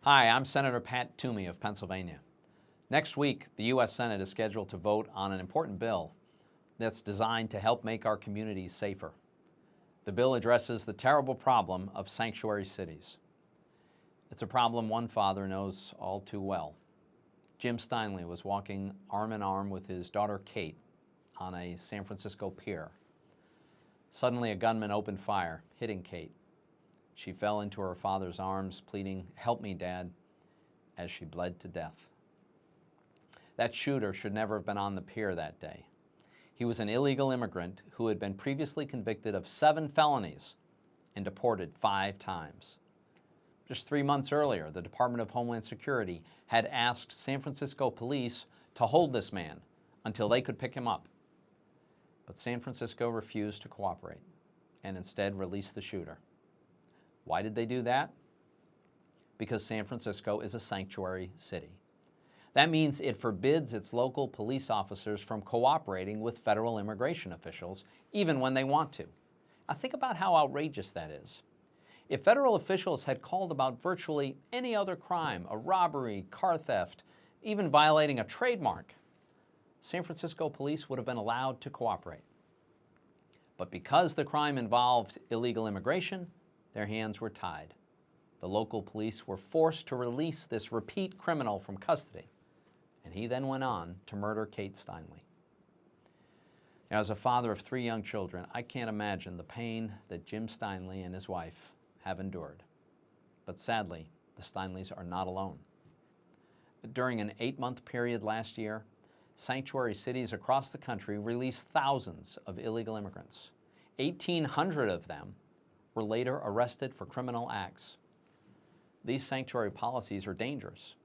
Hi, I'm Senator Pat Toomey of Pennsylvania. Next week, the U.S. Senate is scheduled to vote on an important bill that's designed to help make our communities safer. The bill addresses the terrible problem of sanctuary cities. It's a problem one father knows all too well. Jim Steinle was walking arm in arm with his daughter Kate on a San Francisco pier. Suddenly, a gunman opened fire, hitting Kate. She fell into her father's arms, pleading, "Help me, Dad," as she bled to death. That shooter should never have been on the pier that day. He was an illegal immigrant who had been previously convicted of 7 felonies and deported 5 times. Just 3 months earlier, the Department of Homeland Security had asked San Francisco police to hold this man until they could pick him up. But San Francisco refused to cooperate and instead released the shooter. Why did they do that? Because San Francisco is a sanctuary city. That means it forbids its local police officers from cooperating with federal immigration officials, even when they want to. Now think about how outrageous that is. If federal officials had called about virtually any other crime, a robbery, car theft, even violating a trademark, San Francisco police would have been allowed to cooperate. But because the crime involved illegal immigration, their hands were tied. The local police were forced to release this repeat criminal from custody, and he then went on to murder Kate Steinle. Now, as a father of 3 young children, I can't imagine the pain that Jim Steinle and his wife have endured. But sadly, the Steinles are not alone. During an 8-month period last year, sanctuary cities across the country released thousands of illegal immigrants. 1,800 of them were later arrested for criminal acts. These sanctuary policies are dangerous,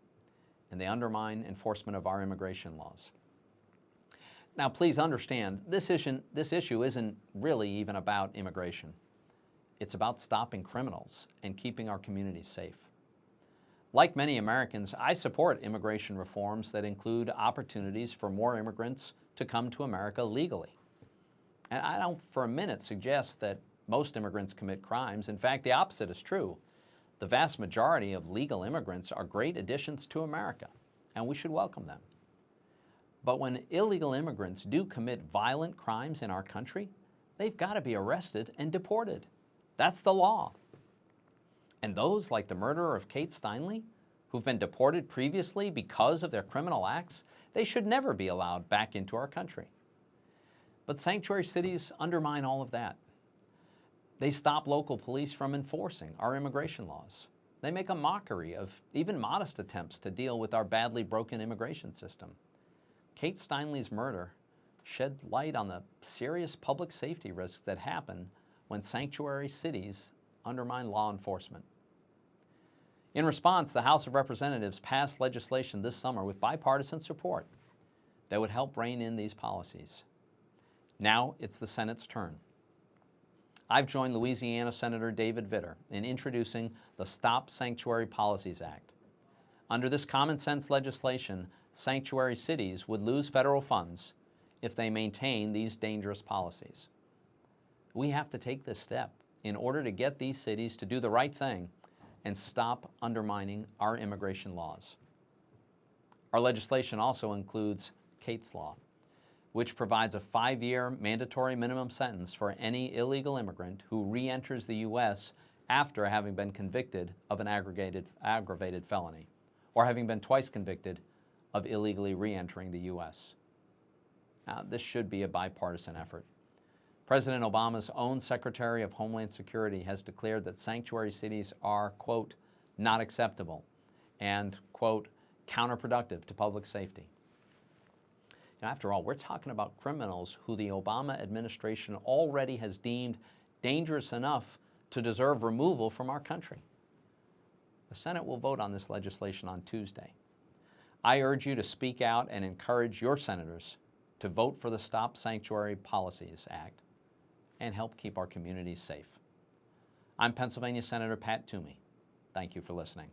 and they undermine enforcement of our immigration laws. Now, please understand, this issue isn't really even about immigration. It's about stopping criminals and keeping our communities safe. Like many Americans, I support immigration reforms that include opportunities for more immigrants to come to America legally. And I don't for a minute suggest that most immigrants commit crimes. In fact, the opposite is true. The vast majority of legal immigrants are great additions to America, and we should welcome them. But when illegal immigrants do commit violent crimes in our country, they've got to be arrested and deported. That's the law. And those, like the murderer of Kate Steinle, who've been deported previously because of their criminal acts, they should never be allowed back into our country. But sanctuary cities undermine all of that. They stop local police from enforcing our immigration laws. They make a mockery of even modest attempts to deal with our badly broken immigration system. Kate Steinle's murder shed light on the serious public safety risks that happen when sanctuary cities undermine law enforcement. In response, the House of Representatives passed legislation this summer with bipartisan support that would help rein in these policies. Now it's the Senate's turn. I've joined Louisiana Senator David Vitter in introducing the Stop Sanctuary Policies Act. Under this common sense legislation, sanctuary cities would lose federal funds if they maintain these dangerous policies. We have to take this step in order to get these cities to do the right thing and stop undermining our immigration laws. Our legislation also includes Kate's Law, which provides a 5-year mandatory minimum sentence for any illegal immigrant who re-enters the U.S. after having been convicted of an aggravated felony, or having been twice convicted of illegally re-entering the U.S. Now, this should be a bipartisan effort. President Obama's own Secretary of Homeland Security has declared that sanctuary cities are, quote, not acceptable and, quote, counterproductive to public safety. After all, we're talking about criminals who the Obama administration already has deemed dangerous enough to deserve removal from our country. The Senate will vote on this legislation on Tuesday. I urge you to speak out and encourage your senators to vote for the Stop Sanctuary Policies Act and help keep our communities safe. I'm Pennsylvania Senator Pat Toomey. Thank you for listening.